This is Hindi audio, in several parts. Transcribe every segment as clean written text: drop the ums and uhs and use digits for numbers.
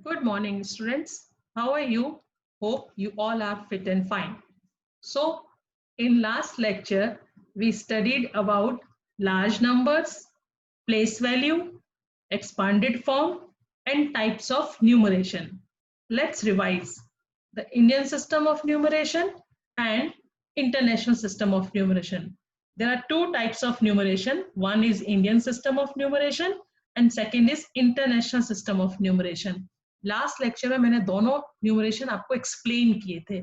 Good morning, students. How are you? Hope you all are fit and fine. So, in last lecture, we studied about large numbers, place value, expanded form, and types of numeration. Let's revise the Indian system of numeration and international system of numeration. There are two types of numeration. One is Indian system of numeration and second is international system of numeration. Last lecture में मैंने दोनों न्यूमरेशन आपको एक्सप्लेन किए थे.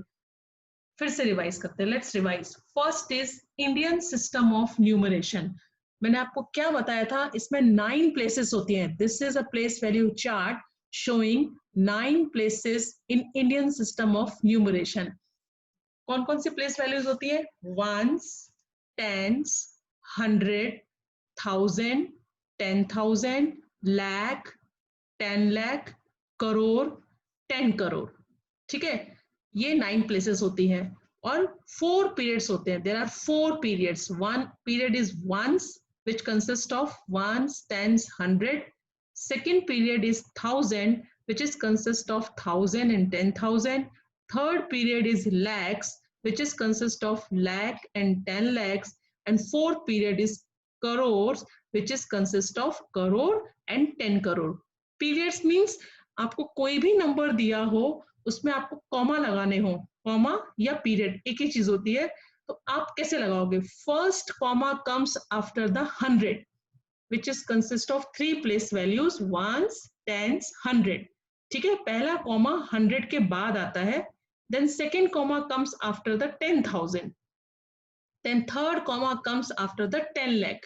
फिर से रिवाइज करते हैं. Let's revise. First is Indian system of numeration. मैंने आपको क्या बताया था, इसमें 9 प्लेसेस होती हैं. This is a place value chart showing 9 places in Indian system of numeration. कौन कौन सी प्लेस वैल्यूज होती है? Ones, tens, 100, 1000, 10,000, lakh, 10 lakh, crore, 10 crore. ठीक है, ये 9 प्लेसेस होती हैं और 4 पीरियड्स होते हैं. There are 4 periods. One period is ones which consist of ones, tens, 100. Second period is 1000 which is consist of 1000 and 10,000. Third period is lakhs which is consist of lakh and 10 lakhs. And fourth period is crores which is consist of crore and 10 crore. Periods means आपको कोई भी नंबर दिया हो उसमें आपको कॉमा लगाने हो. कॉमा या पीरियड एक ही चीज होती है, तो आप कैसे लगाओगे? First comma comes after the 100 which is consist of 3 place values ones, tens, 100. ठीक है, पहला कॉमा 100 के बाद आता है. Then second comma comes after the 10,000. Then third comma comes after the 10 lakh.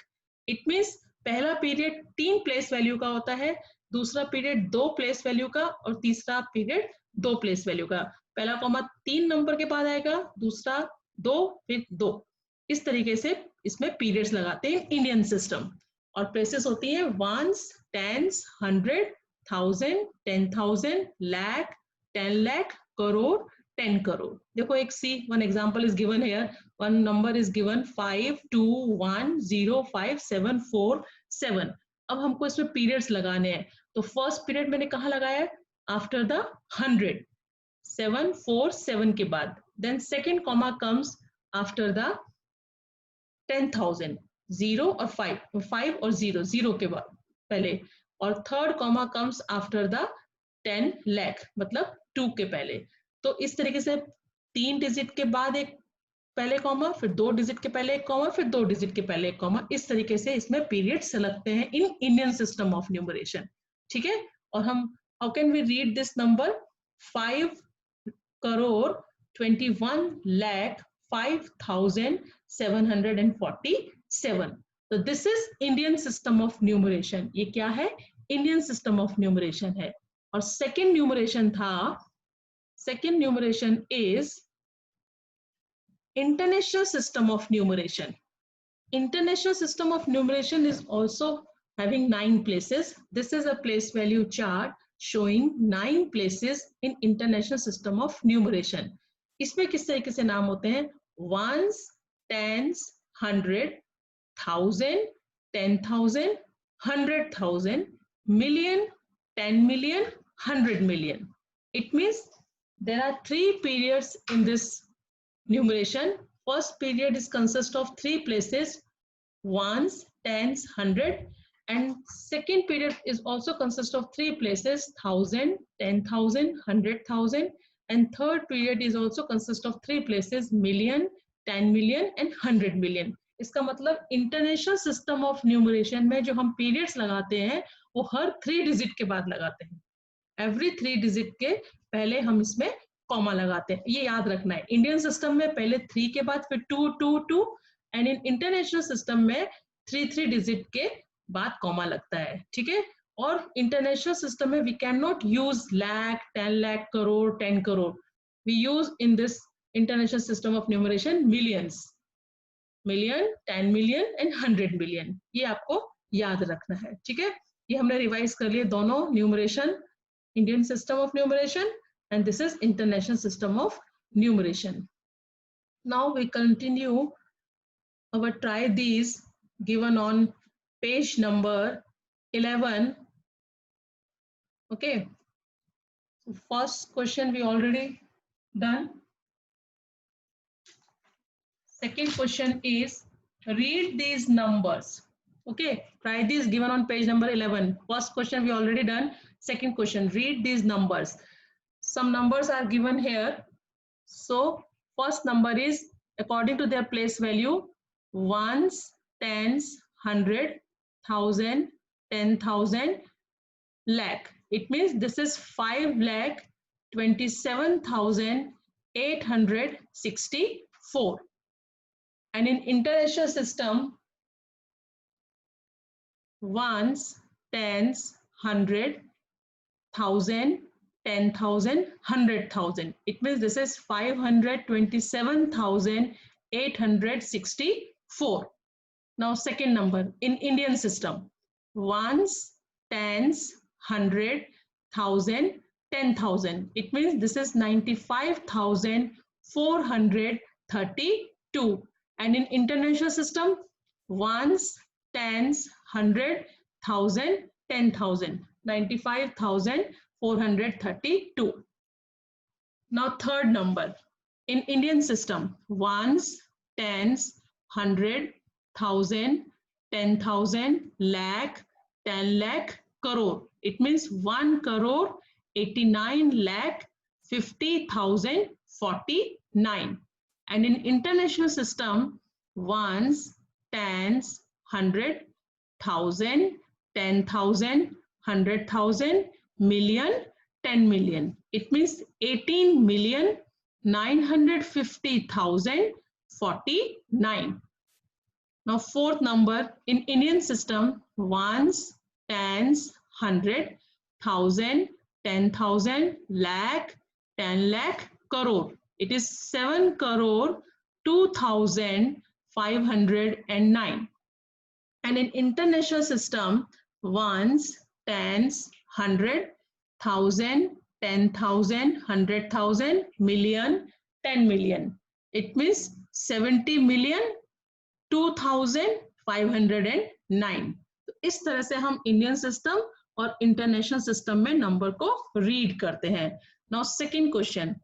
It means पहला पीरियड 3 प्लेस वैल्यू का होता है, दूसरा पीरियड 2 प्लेस वैल्यू का और तीसरा पीरियड 2 प्लेस वैल्यू का. पहला कॉमा 3 नंबर के बाद आएगा, दूसरा 2, फिर 2. इस तरीके से इसमें पीरियड्स लगाते हैं इंडियन सिस्टम. और प्लेसेस होती है वंस, टेंस, 100, 1000, 10,000, लाख, 10 लाख, करोड़, 10 करोड़. देखो एक see one example is given here. One number is given 52105747. अब हमको इसमें पीरियड्स लगाने हैं. तो फर्स्ट पीरियड मैंने कहाँ लगाया? आफ्टर द 100, 747 के बाद. Then second comma comes after the 10,000, 0 और 5, 5 और 0, 0 के बाद पहले. और third comma comes after the 10 lakh मतलब 2 के पहले. तो इस तरीके से 3 डिजिट के बाद एक पहले कॉमा, फिर 2 डिजिट के पहले एक कॉमा, फिर 2 डिजिट के पहले एक कॉमा. इस तरीके से इसमें पीरियड्स लगते हैं in Indian system of numeration. ठीक है, और हम how can we read this number? 5 crore 21 lakh 5,747. तो this is Indian system of numeration. ये क्या है? इंडियन सिस्टम ऑफ न्यूमरेशन है. और सेकेंड न्यूमरेशन था, second numeration is international system of numeration. International system of numeration is also having 9 places. This is a place value chart showing 9 places in international system of numeration. इसमें किस तरीके से नाम होते हैं? ones, tens, 100, 1000, 10,000, 100,000, million, 10 million, 100 million. It means there are 3 periods in this numeration. First period is consist of 3 places, ones, tens, 100. And second period is also consist of 3 places, 1000, 10,000, 100,000. And third period is also consist of 3 places, million, 10 million and 100 million. इसका मतलब इंटरनेशनल सिस्टम ऑफ न्यूमरेशन में जो हम पीरियड्स लगाते हैं वो हर 3 डिजिट के बाद लगाते हैं. एवरी 3 डिजिट के पहले हम इसमें कॉमा लगाते हैं. ये याद रखना है. इंडियन सिस्टम में पहले 3 के बाद फिर 2, 2, 2. एंड इन इंटरनेशनल सिस्टम में 3 डिजिट के बाद कॉमा लगता है. ठीक है, और इंटरनेशनल सिस्टम में we can not use lakh, 10 lakh, crore, 10 crore. We use in this international system of numeration millions, million, 10 million and 100 million. ये आपको याद रखना है. ठीक है, ये हमने रिवाइज कर लिए दोनों numeration, Indian system of numeration and this is international system of numeration. Now we continue our try these given on page number 11. Okay, So first question we already done. Second question is read these numbers. Okay, try this given on page number 11. First question we already done. Second question, read these numbers. Some numbers are given here. So first number is according to their place value, ones, tens, hundred, thousand, 10,000, lakh. It means this is 5,27,864. And in international system, ones, tens, hundred, thousand, 10,000, 100,000. It means this is 527,864. Now second number in Indian system, ones, tens, hundred, thousand, 10,000. It means this is 95,432. And in international system, ones, tens, hundred, thousand, 10,000. 95,432. Now third number in Indian system, ones, tens, hundred, thousand, 10,000, lakh, 10 lakh, crore. It means 1 crore 89 lakh 50,049. And in international system, ones, tens, hundred, thousand, 10,000, 100,000, million, 10 million. It means 18,950,049. Now fourth number in Indian system, ones, tens, hundred, thousand, 10,000, lakh, 10 lakh, crore. It is 7 crore 2,509. And in international system, ones, tens, hundred, thousand, 10,000, 100,000, million, 10 million. It means 70 million 2,509. तो इस तरह से हम इंडियन सिस्टम और इंटरनेशनल सिस्टम में नंबर को रीड करते हैं. Now second question,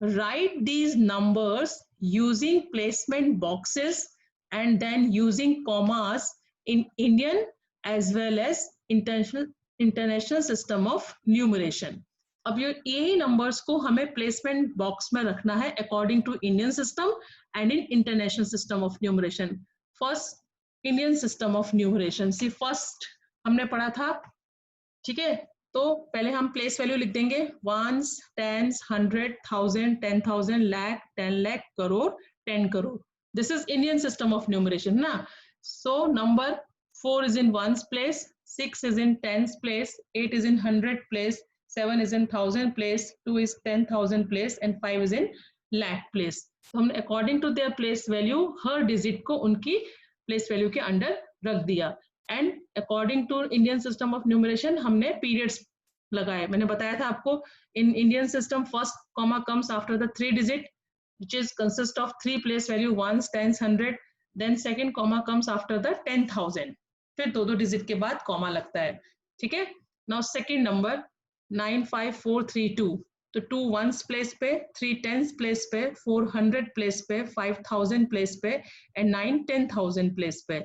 right these numbers using placement boxes and then using commas in Indian as well as international system of numeration. अब यही नंबर्स को हमें प्लेसमेंट बॉक्स में रखना है according to Indian system and in international system of numeration. First Indian system of numeration, see first हमने पढ़ा था, ठीक है. तो पहले हम प्लेस वैल्यू लिख देंगे, once, tens, 100,000, 10,000, lakh, 10 lakh, crore, 10 crore. This is Indian system of numeration, na? So number 4 is in ones place, 6 is in tens place, 8 is in 100 place, 7 is in 1000 place, 2 is 10,000 place and 5 is in lakh place. तो हमने according to their place value her digit को उनकी place value के अंडर रख दिया. And according to Indian system of numeration हमने पीरियड्स लगाए. मैंने बताया था आपको in Indian system first comma comes after the 3 digit which is consist of 3 place value ones, tens, 100. then second comma comes after the 10,000. फिर दो digit के बाद कॉमा लगता है, ठीक है. नाउ सेकंड नंबर 95432, तो 2 ones place पे, 3 tens place पे, 400 place पे, 5,000 place पे and 9 10,000 place पे.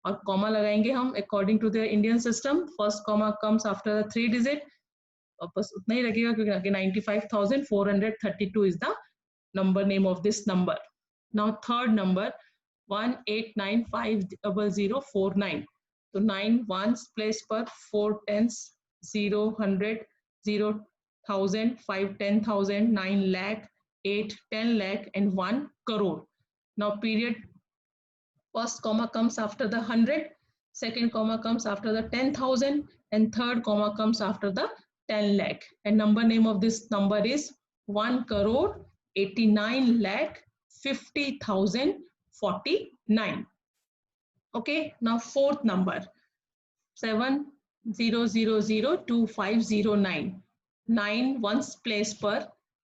और कॉमा लगाएंगे हम according to the Indian system. First comma comes after the 3 digit, और बस उतना ही लगेगा क्योंकि आगे 95,432 is the number name of this number. Now third number 1895049. So 9 ones place per, 4 tens, 0 100, 0 1000, 5 10,000, 9 lakh, 8 10 lakh and 1 crore. Now period, first comma comes after the 100, second comma comes after the 10,000 and third comma comes after the 10 lakh. And number name of this number is 1 crore 89 lakh 50,049. Okay, now fourth number 70002509. 9 ones place per,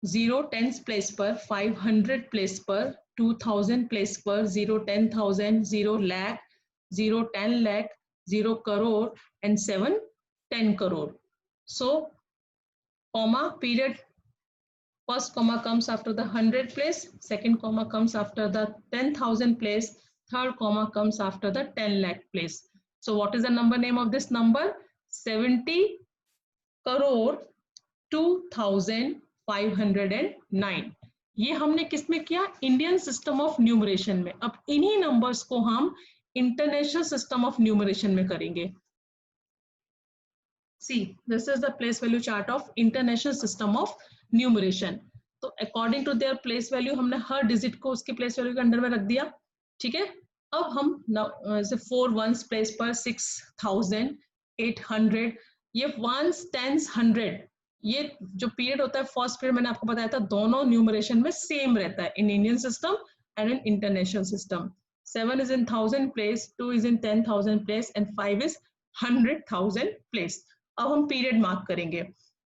0 tens place per, 500 place per, 2,000 place per, 0 10,000, 0 lakh, 0 10 lakh, 0 crore and 7 10 crore. So comma, period. First comma comes after the 100 place, second comma comes after the 10,000 place, third comma comes after the 10 lakh place. So what is the number name of this number? 70 crore 2509. ये हमने किस में किया? इंडियन सिस्टम ऑफ न्यूमरेशन में. अब इन्हीं नंबर्स को हम इंटरनेशनल सिस्टम ऑफ न्यूमरेशन में करेंगे. See, this is the place value chart of international system of numeration. तो according to their place value हमने हर डिजिट को उसके place value के अंडर में रख दिया. ठीक है. अब हम 4 ones place पर 6,800, ये ones tens 100, ये जो पीरियड होता है फर्स्ट पीरियड मैंने आपको बताया था दोनों न्यूमरेशन में सेम रहता है इन Indian system and in international system. 7 is in 1000 place, 2 is in 10,000 place and 5 is 100,000 place. अब हम पीरियड मार्क करेंगे.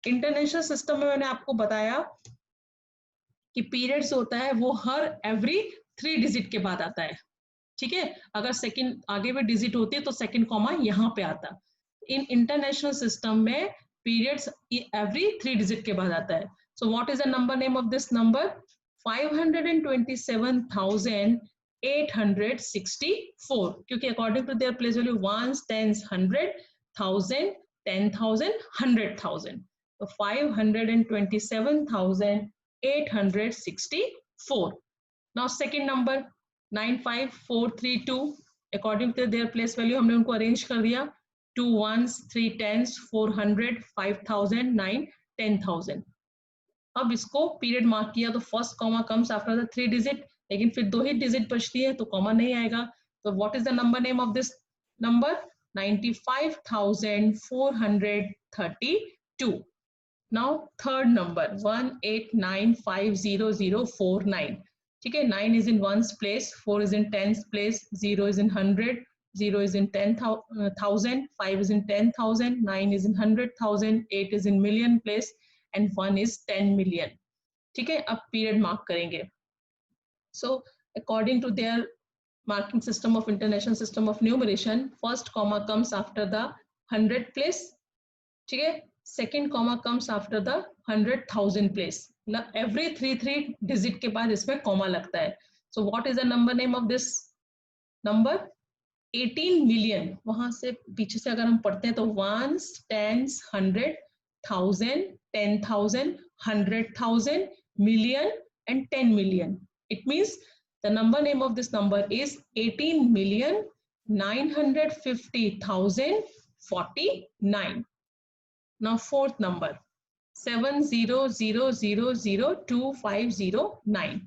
इंटरनेशनल सिस्टम में मैंने आपको बताया कि पीरियड्स होता है वो हर एवरी 3 डिजिट के बाद आता है. ठीक है. अगर सेकंड आगे भी डिजिट होती है तो सेकंड कॉमा यहाँ पे आता. इन इंटरनेशनल सिस्टम में पीरियड्स एवरी 3 डिजिट के बाद आता है. So what is the number name of this number? 527,864, क्योंकि according to their place value ones, tens, 100, 1000, 10,000, 100,000. So 527,864. Now second number 95432. According to their place value हमने उनको अरेंज कर दिया. 2 ones, 3 tens, 400, 5,000, 9, 10,000. अब इसको पीरियड मार्क किया तो first comma comes after the 3 digit, लेकिन फिर 2 ही डिजिट बचती है तो कॉमा नहीं आएगा. तो what is the number name of this number? 95,432. Now third number 18950,049. ठीक है. 9 is in ones place, 4 is in tens place, 0 is in 100, 0 is in 10,000, 5 is in 10,000, 9 is in 100,000, 8 is in million place and 1 is 10 million. ठीक है. अब पीरियड मार्क करेंगे. So according to their marking system of international system of numeration, first comma comes after the 100 place. ठीक है. Second comma comes after the 100,000 place. Every 3 digit के बाद इसमें comma लगता है. So what is the number name of this number? 18 million. वहां से पीछे से अगर हम पढ़ते हैं तो ones, tens, 100, 1000, 10,000, 100,000, million and 10 million. It means the number name of this number is 18,950,049. Now fourth number 700,002,509.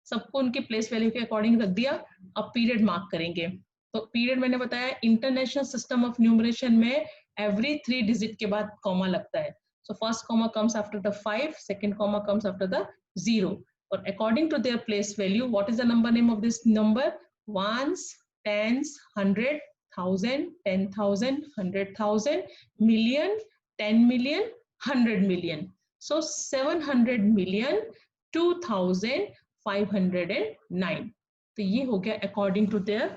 सबको उनके प्लेस वैल्यू के अकॉर्डिंग रख दिया. अब पीरियड मार्क करेंगे. तो पीरियड मैंने बताया इंटरनेशनल सिस्टम ऑफ न्यूमरेशन में एवरी 3 डिजिट के बाद कॉमा लगता है. So first comma comes after the 5, second comma comes after the 0. और according to their place value what is the number name of this number? Ones, tens, 100, 1000, 10,000, 100,000, million, 10 million, 100 million. So 700,002,509. तो ये हो गया according to their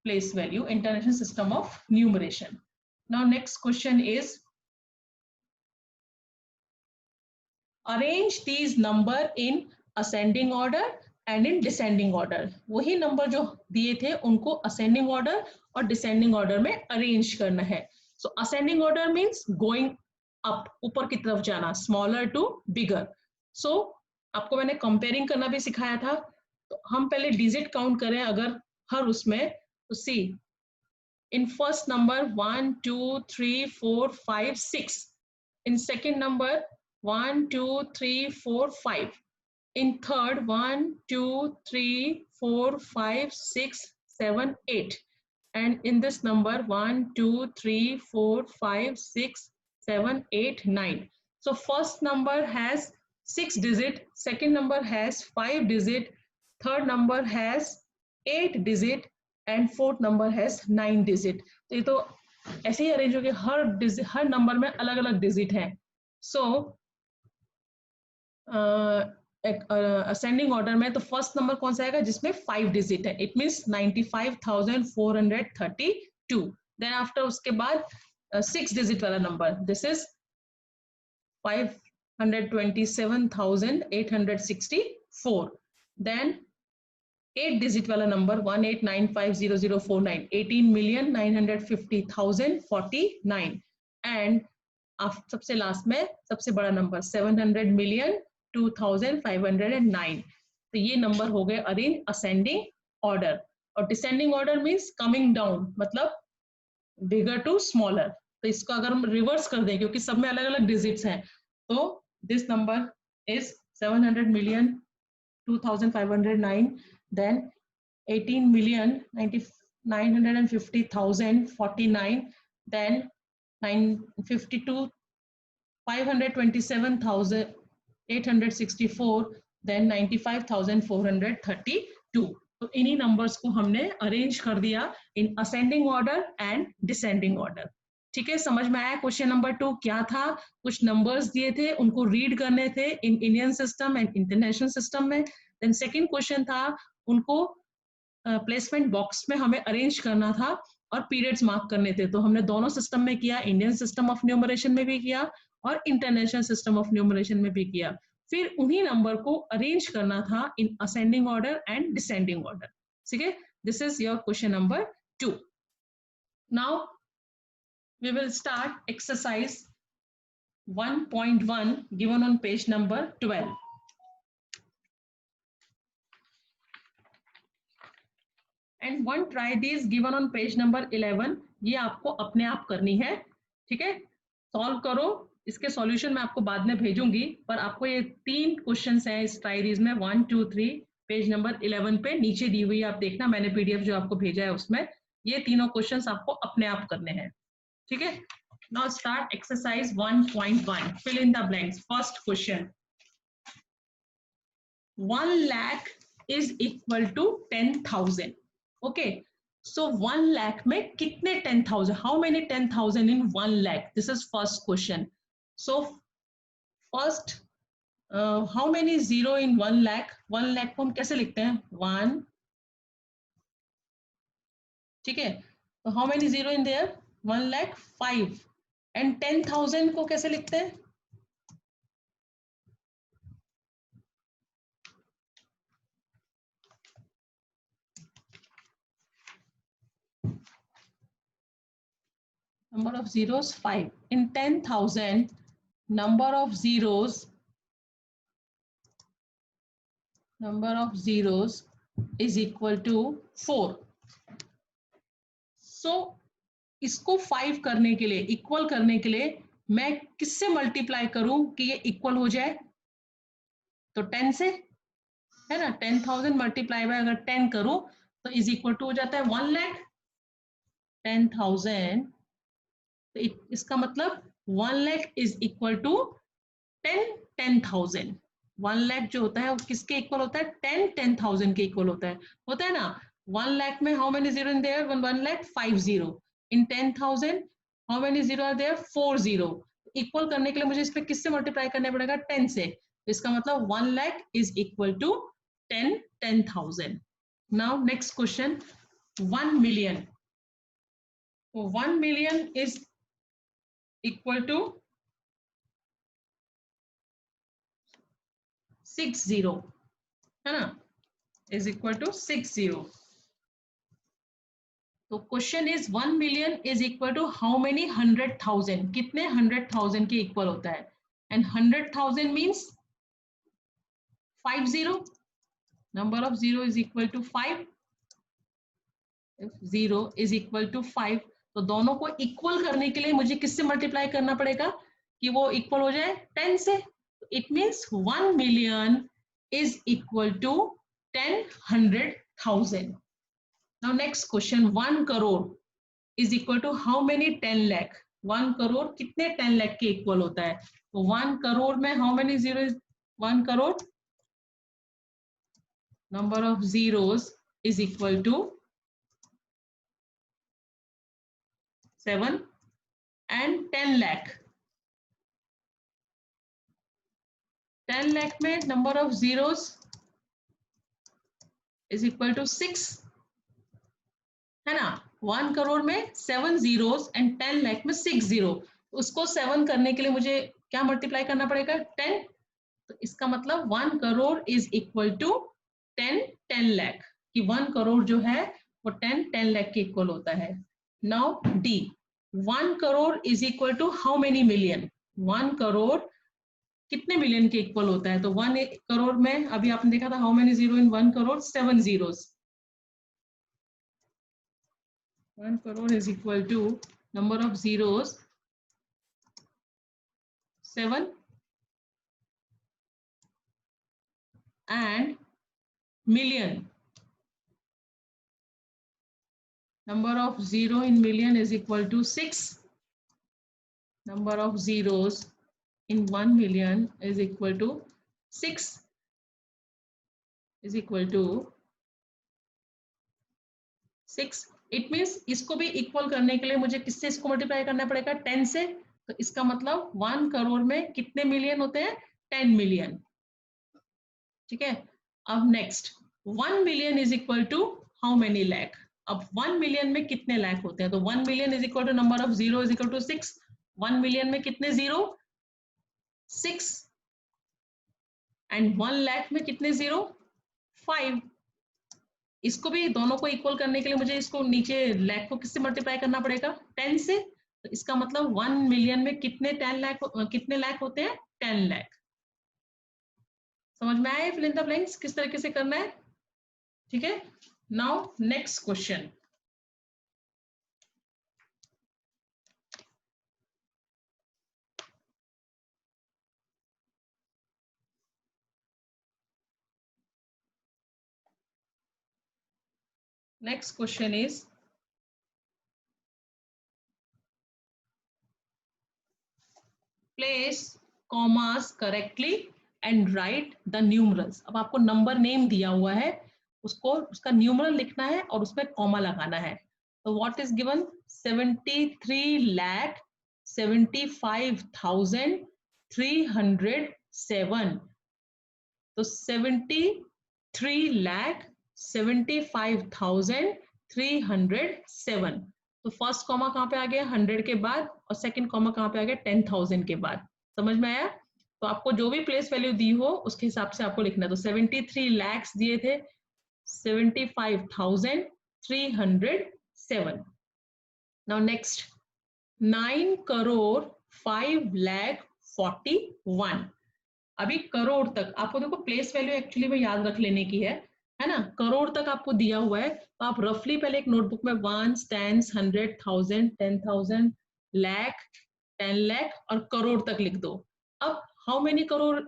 place value international system of numeration. Now next question is arrange these number in ascending order and in descending order. वही नंबर जो दिए थे उनको ascending order और descending order में arrange करना है. So ascending order means going up, ऊपर की तरफ जाना, smaller to bigger. So आपको मैंने कंपेयरिंग करना भी सिखाया था. तो हम पहले डिजिट काउंट करें अगर हर उसमें तो see in first number 1 2 3 4 5 6, in second number 1 2 3 4 5, in third 1 2 3 4 5 6 7 8, and in this number 1 2 3 4 5 6 7 8 9. So first number has 6 digit, second number has 5 digit, third number has 8 digit and fourth number has 9 digit. तो ये तो ऐसे ही अरेंज हो गया, हर नंबर में अलग अलग डिजिट है. सो असेंडिंग ऑर्डर में तो फर्स्ट नंबर कौन सा आएगा जिसमें 5 डिजिट है? It means 95,432. देन आफ्टर उसके बाद 6 डिजिट वाला number, this is 5 127,864. Then 8 digit वाला नंबर 189500049, 18,950,049. एंड सबसे लास्ट में सबसे बड़ा नंबर 700,002,509. तो ये नंबर हो गए अरेंज असेंडिंग ऑर्डर. और descending order means coming down, मतलब बिगर टू स्मॉलर. तो इसको अगर हम रिवर्स कर दें, क्योंकि सब में अलग अलग डिजिट्स हैं, तो this number is 700,002,509, then 18,950,049, then 527,864, then 95,432. तो इन्हीं नंबर्स को हमने अरेंज कर दिया इन ascending order and descending order. ठीक है, समझ में आया? क्वेश्चन नंबर 2 क्या था? कुछ नंबर्स दिए थे, उनको रीड करने थे इन Indian system and international system में. देन सेकेंड क्वेश्चन था, उनको प्लेसमेंट बॉक्स में हमें अरेंज करना था और पीरियड्स मार्क करने थे. तो हमने दोनों सिस्टम में किया, इंडियन सिस्टम ऑफ न्यूमरेशन में भी किया और इंटरनेशनल सिस्टम ऑफ न्यूमरेशन में भी किया. फिर उन्हीं नंबर को अरेंज करना था in ascending order and descending order. ठीक है, this is your question number 2. Now we will start exercise 1.1 given on page number 12. And one try this given on page number 11. ये आपको अपने आप करनी है. ठीक है, सॉल्व करो. इसके सॉल्यूशन मैं आपको बाद में भेजूंगी, पर आपको ये 3 क्वेश्चंस हैं इस ट्राई दिस में, 1 2 3 पेज नंबर 11 पे नीचे दी हुई. आप देखना, मैंने पीडीएफ जो आपको भेजा है उसमें ये तीनों क्वेश्चंस आपको अपने आप करने हैं. ठीक है, now start exercise 1.1. Fill in the blanks. First question, 1 lakh is equal to 10,000. Okay, so 1 lakh में कितने 10,000? How many 10,000 in 1 lakh? This is first question. So first, how many zero in 1 lakh? 1 lakh को हम कैसे लिखते हैं? 1. ठीक है, तो how many zero in there? 1 lakh 5. And 10,000 को कैसे लिखते हैं? Number of zeros 5. In 10,000, number of zeros is equal to 4. So इसको 5 करने के लिए, इक्वल करने के लिए मैं किससे मल्टीप्लाई करूं कि ये इक्वल हो जाए? तो 10 से, है ना. 10,000 मल्टीप्लाई बाय अगर 10 करूं तो इज इक्वल टू हो जाता है 1 लाख. 10,000, तो इसका मतलब 1 lakh is equal to 10,000. 1 lakh जो होता है वो किसके इक्वल होता है? 10,000 के इक्वल होता है ना. 1 लाख में how many zero in there? 1 lakh 5 zero. In 10,000 how many zero are there? 4 zero. Equal करने के लिए मुझे इस पे किससे मल्टीप्लाई करना पड़ेगा? 10 से. तो इसका मतलब 1 lakh is equal to 10,000. Now next question, 1 million. 1 million is equal to 60, है ना, इज इक्वल टू 60. तो question is 1 million is equal to how many 100,000? कितने 100,000 के इक्वल होता है? And 100,000 means 5 zero. Number of zero is equal to 5. Zero is equal to 5. तो दोनों को इक्वल करने के लिए मुझे किससे मल्टीप्लाई करना पड़ेगा कि वो इक्वल हो जाए? 10 से. It means 1 million is equal to 100,000. Now next question, 1 crore is equal to how many 10 lakh? 1 crore कितने 10 lakh के इक्वल होता है? तो 1 crore में how many zero is 1 crore? Number of zeros is equal to 7. And 10 lakh. 10 lakh में number of zeros is equal to 6, है ना. 1 करोड़ में 7 जीरोस एंड 10 लाख में 6 जीरो. उसको 7 करने के लिए मुझे क्या मल्टीप्लाई करना पड़ेगा 10, तो इसका मतलब 1 crore is equal to 10 lakh, कि 1 करोड़ जो है वो 10 लाख के इक्वल होता है। Now D, 1 crore is equal to how many million, 1 crore कितने मिलियन के इक्वल होता है, तो 1 करोड़ में अभी आपने देखा था how many zero in 1 crore, 7 zeros, 1 crore is equal to number of zeros 7 and million, number of zero in million is equal to 6, number of zeros in 1 million is equal to 6, is equal to 6। It means इसको भी इक्वल करने के लिए मुझे किससे इसको मल्टीप्लाई करना पड़ेगा 10 से, तो इसका मतलब 1 करोड़ में कितने मिलियन होते हैं 10 मिलियन। ठीक है, अब next 1 million is equal to how many lakh, अब 1 मिलियन में कितने लैख होते हैं, तो 1 million is equal to number of zero is equal to 6, 1 million में कितने जीरो 6 एंड 1 लाख में कितने जीरो 5। इसको भी दोनों को इक्वल करने के लिए मुझे इसको नीचे लैख को किससे मल्टीप्लाई करना पड़ेगा 10 से, तो इसका मतलब 1 मिलियन में कितने 10 लाख कितने लाख होते हैं 10 लाख। समझ में आया फिल इन द ब्लैंक्स किस तरीके से करना है। ठीक है, now next question, next question is place commas correctly and write the numerals। अब आपको नंबर नेम दिया हुआ है, उसको उसका न्यूमरल लिखना है और उसमें कॉमा लगाना है। तो व्हाट इज गिवन 73,75,307, तो 73,75,307। तो फर्स्ट कॉमा कहाँ पे आ गया 100 के बाद, और सेकंड कॉमा कहाँ पे आ गया 10,000 के बाद। समझ में आया, तो आपको जो भी प्लेस वैल्यू दी हो उसके हिसाब से आपको लिखना है। तो 73 lakhs दिए थे, 75,307। Now next 9 crore 5,41। अभी करोड़ तक आपको देखो प्लेस वैल्यू एक्चुअली में याद रख लेने की है ना, करोड़ तक आपको दिया हुआ है, तो आप रफली पहले एक नोटबुक में वंस, टेंस, 100, 1000, 10,000, लाख, 10 लाख और करोड़ तक लिख दो। अब how many crore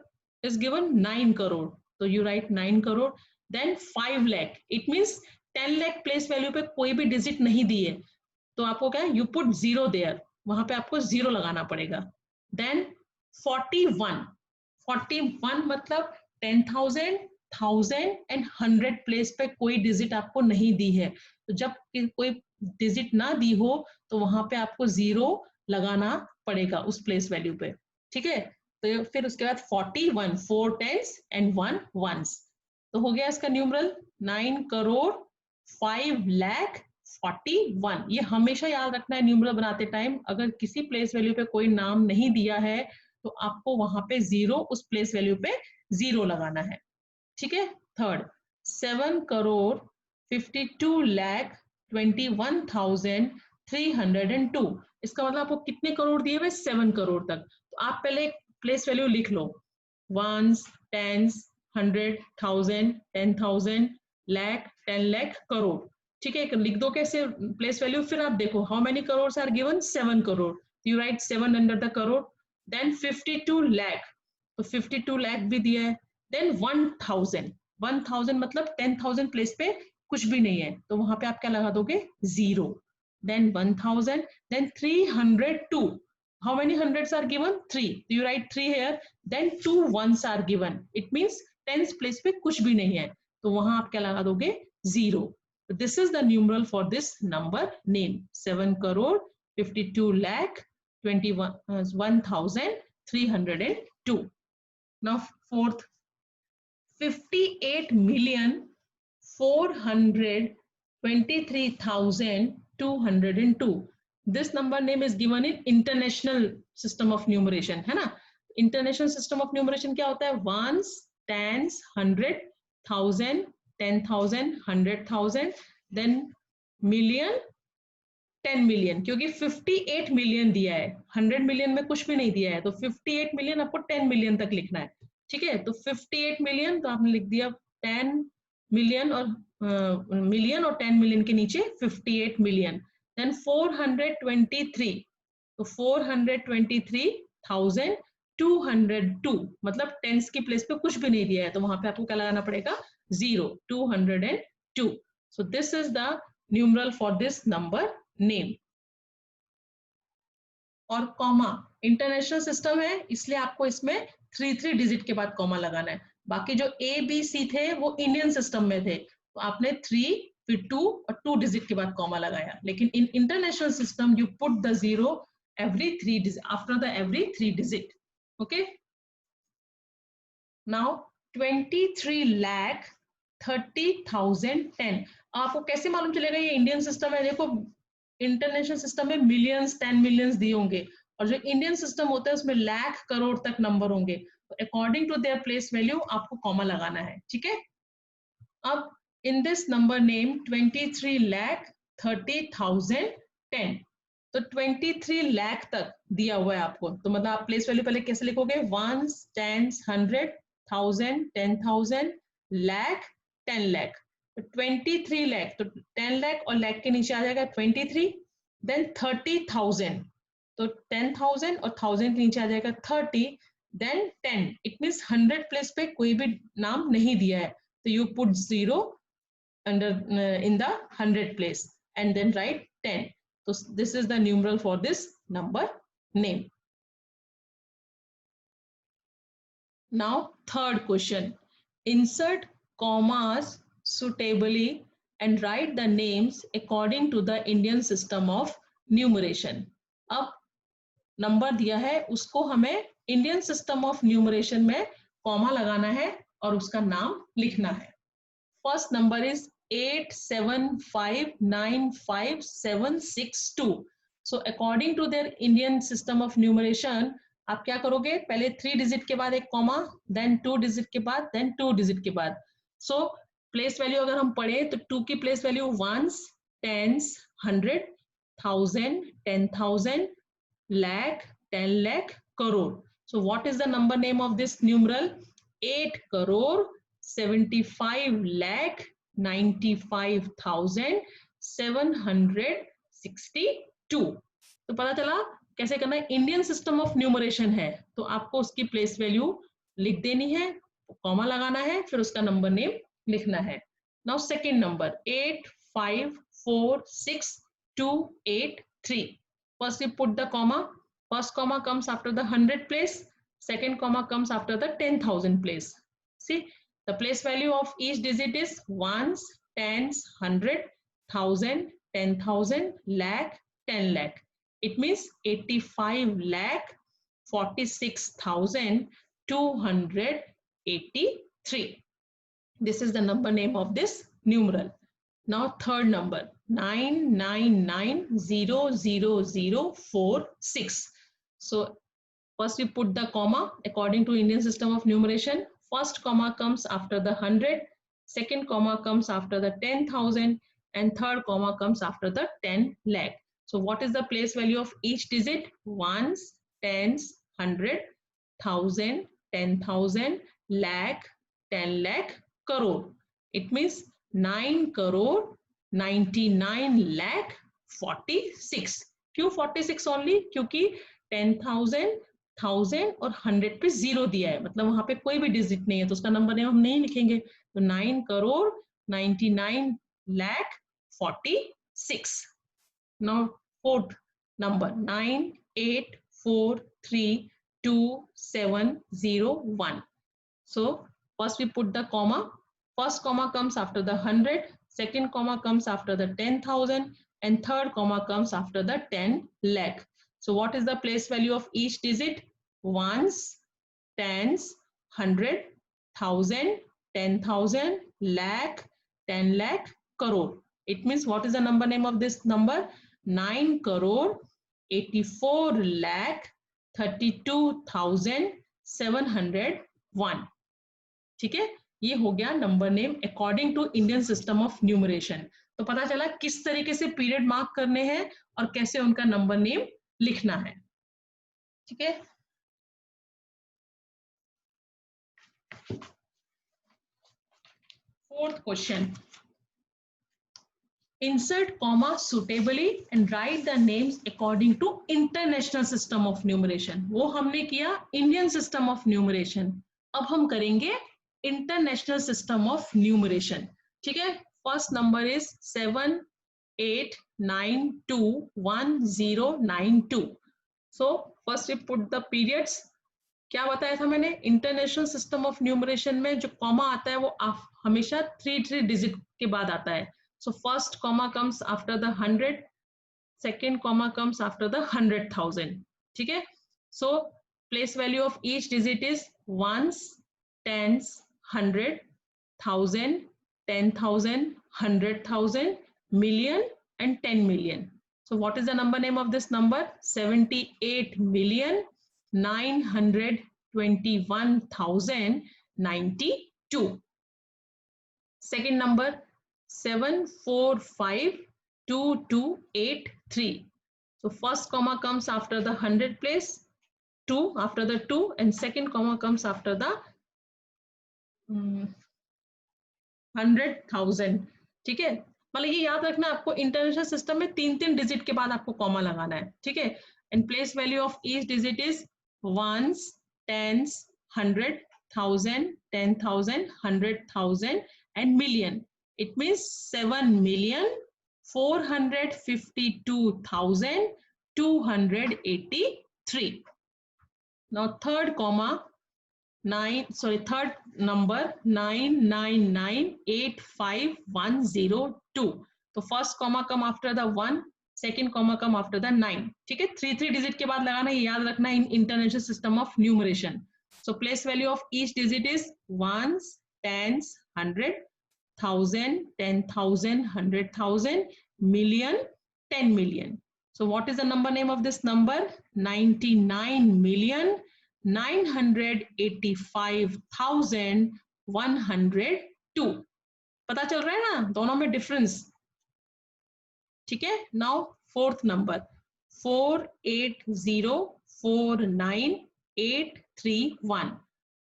is given 9 crore, तो you write 9 crore, then 5 lakh, it means 10 lakh place value पे कोई भी डिजिट नहीं दी है, तो आपको क्या है यू पुट जीरो देयर, वहां पे आपको जीरो लगाना पड़ेगा। देन 41 मतलब 10,000, 1000 एंड 100 प्लेस पे कोई डिजिट आपको नहीं दी है, तो जब कोई डिजिट ना दी हो तो वहां पे आपको जीरो लगाना पड़ेगा उस प्लेस वैल्यू पे। ठीक है, तो फिर उसके बाद 41, 4 टेंस एंड 1 वंस, तो हो गया इसका न्यूमरल 9 करोड़ 5,41। ये हमेशा याद रखना है न्यूमरल बनाते टाइम, अगर किसी प्लेस वैल्यू पे कोई नाम नहीं दिया है तो आपको वहां पे जीरो उस प्लेस वैल्यू पे जीरो लगाना है। ठीक है, थर्ड 7 करोड़ 52,21,302। इसका मतलब आपको कितने करोड़ दिए हुए 7 करोड़ तक, तो आप पहले प्लेस वैल्यू लिख लो, वंस, टेंस, 100, 1000, 10,000, लाख, 10 लाख, करोड़। ठीक है, लिख दो कैसे प्लेस वैल्यू, फिर आप देखो how many crore are given 7 crore, you write 7 under the crore. Then 52 lakh, तो 52 लाख भी दिया है। देन 1000 मतलब 10,000 प्लेस पे कुछ भी नहीं है, तो वहां पे आप क्या लगा दोगे zero. Then 1000, then 302, how many hundreds are given 3, you write 3 here, then 2 ones are given, it means tens place पे कुछ भी नहीं है, तो वहां आप क्या लगा दोगे zero. this is the numeral for this number name 7 crore 52 lakh 21,302। now fourth 58,423,202। this number name is given in international system of numeration, है ना, इंटरनेशनल सिस्टम ऑफ न्यूमरेशन क्या होता है? Ones, tens, 100, 1000, 10,000, 100,000, then million, 10 million, क्योंकि 58 मिलियन दिया है, 100 मिलियन में कुछ भी नहीं दिया है, तो 58 मिलियन आपको 10 मिलियन तक लिखना है, ठीक है। तो 58 मिलियन, तो आपने लिख दिया 10 मिलियन और मिलियन और 10 मिलियन के नीचे 58 मिलियन। देन 423, तो 423,202, मतलब टेंस की प्लेस पे कुछ भी नहीं दिया है, तो वहां पे आपको क्या लगाना पड़ेगा? 0, 202। So this is the numeral for this number name. और कॉमा, इंटरनेशनल सिस्टम है इसलिए आपको इसमें 3 डिजिट के बाद कॉमा लगाना है। बाकी जो ए बी सी थे वो इंडियन सिस्टम में थे, तो आपने 3 फिर 2 और 2 डिजिट के बाद कॉमा लगाया। लेकिन इन international system you put the 0 every 3 digit after the every 3 digit. Okay, now 23,30,010। आपको कैसे मालूम चलेगा ये इंडियन सिस्टम है? देखो इंटरनेशनल सिस्टम में मिलियंस, 10 मिलियंस दिए होंगे, और जो इंडियन सिस्टम होता है उसमें लाख, करोड़ तक नंबर होंगे, तो according to their place value आपको कॉमा लगाना है, ठीक है। अब इन दिस नंबर नेम 23,30,010, तो 23 लाख तक दिया हुआ है आपको, तो मतलब आप प्लेस वैल्यू पहले कैसे लिखोगे? वंस, टेंस, 100, 1000, 10,000, लाख, 10 लाख, तो 23 लाख, तो 10 लाख और लाख के नीचे आ जाएगा 23, देन 30,000, तो 10,000 और 1000 के नीचे आ जाएगा 30, देन 10। इट मीन्स 100 प्लेस पे कोई भी नाम नहीं दिया है, so you put 0 under in the 100 place and then write 10. So this is the numeral for this number name. Now third question, insert commas suitably and write the names according to the Indian system of numeration. अब नंबर दिया है उसको हमें इंडियन सिस्टम ऑफ न्यूमरेशन में कॉमा लगाना है और उसका नाम लिखना है। First number is 87595,762. So according to their Indian system of numeration, आप क्या करोगे? पहले 3 डिजिट के बाद एक कॉमा, देन 2 डिजिट के बाद, देन 2 डिजिट के बाद। सो प्लेस वैल्यू अगर हम पढ़े तो 2 की place value ones, tens, 100, 1000, 10,000, lakh, 10 lakh, crore. So what is the number name of this numeral? 8 crore 75 lakh 95,762। तो पता चला कैसे करना है। इंडियन सिस्टम ऑफ न्यूमरेशन है तो आपको उसकी प्लेस वैल्यू लिख देनी है, कॉमा लगाना है, फिर उसका नंबर नेम लिखना है। Now second number 8546283। First you put the comma. First comma comes after the 100 place. Second comma comes after the 10,000 place. See, the place value of each digit is ones, tens, 100, 1000, 10,000, lakh, 10 lakh. It means 85 lakh 46,283. This is the number name of this numeral. Now third number 999,000,046. So first we put the comma according to Indian system of numeration. First comma comes after the 100, second comma comes after the 10,000, and third comma comes after the 10 lakh. So what is the place value of each digit? Ones, tens, 100, 1000, 10,000, lakh, 10 lakh, crore. It means 9 crore 99 lakh 46. क्यों 46 only? क्योंकि 10,000, 1000 और 100 पे 0 दिया है, मतलब वहां पे कोई भी डिजिट नहीं है, तो उसका नंबर नेम हम नहीं लिखेंगे। तो 9 crore 99 lakh 46. Now fourth number 984327701. So first we put the comma. First comma comes after the 100, second comma comes after the 10,000, and third comma comes after the 10 lakh. So what is the place value of each digit? Ones, tens, 100, 1000, 10,000, lakh, 10 lakh, crore. It means what is the number name of this number? 9 crore 84 lakh 32,000 701. ठीक है, ये हो गया number name according to Indian system of numeration. तो पता चला किस तरीके से पीरियड मार्क करने हैं और कैसे उनका नंबर नेम लिखना है। ठीक है, fourth question, insert comma suitably and write the names according to international system of numeration। वो हमने किया इंडियन सिस्टम ऑफ न्यूमरेशन, अब हम करेंगे इंटरनेशनल सिस्टम ऑफ न्यूमरेशन। ठीक है, first number is 78921092। So first we put the periods. क्या बताया था मैंने, इंटरनेशनल सिस्टम ऑफ न्यूमरेशन में जो कॉमा आता है वो हमेशा 3 डिजिट के बाद आता है। So first comma comes after the 100, second comma comes after the 100,000. ठीक है, so place value of each digit is ones, tens, 100, 1000, 10,000, 100,000, million and 10 million. So what is the number name of this number? 78,921,092. Second number 7452283. So first comma comes after the 100 place, 2 after the 2, and second comma comes after the 100,000. ठीक है, मतलब ये याद रखना आपको इंटरनेशनल सिस्टम में 3 डिजिट के बाद आपको कॉमा लगाना है। ठीक है, and place value of each digit is ones, tens, 100,000, 10,000, 100,000 and million. It means 7,452,283. Now third number 999,851,002. तो first comma come after the 1, second comma come after the 9. ठीक है, 3 डिजिट के बाद लगाना, ये याद रखना इन international system of numeration. So place value of each digit is ones, tens, 100, 1000, 10,000, 100,000, million, 10 million. So what is the number name of this number? 99,985,102. पता चल रहा है ना दोनों में डिफरेंस। ठीक है, नाउ फोर्थ नंबर 48049,831।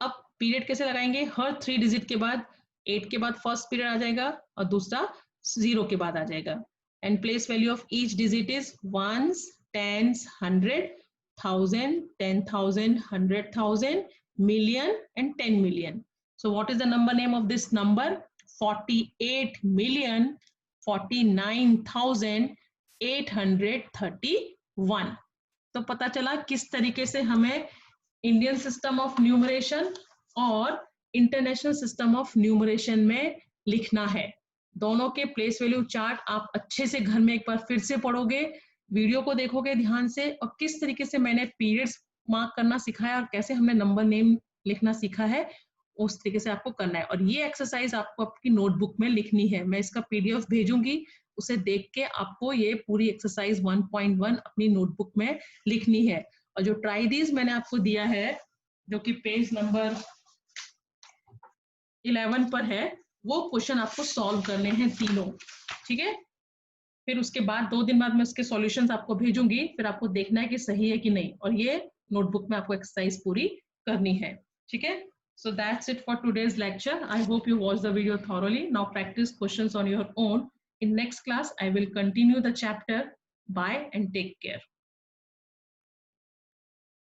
अब पीरियड कैसे लगाएंगे, हर 3 डिजिट के बाद 8 के बाद फर्स्ट पीरियड आ जाएगा और दूसरा 0 के बाद आ जाएगा। And place value of each digit is ones, tens, 100, 1000, 10,000, 100,000, million and 10 million. So what is the number name of this number? 48,049,831. तो पता चला किस तरीके से हमें इंडियन सिस्टम ऑफ न्यूमरेशन और इंटरनेशनल सिस्टम ऑफ न्यूमरेशन में लिखना है। दोनों के प्लेस वैल्यू चार्ट आप अच्छे से घर में एक बार फिर से पढ़ोगे, वीडियो को देखोगे ध्यान से, और किस तरीके से मैंने पीरियड्स मार्क करना सिखाया और कैसे हमने नंबर नेम लिखना सीखा है, उस तरीके से आपको करना है। और ये एक्सरसाइज आपको आपकी नोटबुक में लिखनी है, मैं इसका PDF भेजूंगी, उसे देख के आपको ये पूरी एक्सरसाइज 1.1 अपनी नोटबुक में लिखनी है। और जो ट्राई दीज मैंने आपको दिया है जो कि पेज नंबर 11 पर है, वो क्वेश्चन आपको सॉल्व करने हैं तीनों। ठीक है, फिर उसके बाद 2 दिन बाद मैं उसके सॉल्यूशंस आपको भेजूंगी, फिर आपको देखना है कि सही है कि नहीं, और ये नोटबुक में आपको एक्सरसाइज पूरी करनी है। ठीक है, so that's it for today's lecture. I hope you watched the video thoroughly. Now practice questions on your own. In next class I will continue the chapter. Bye and take care.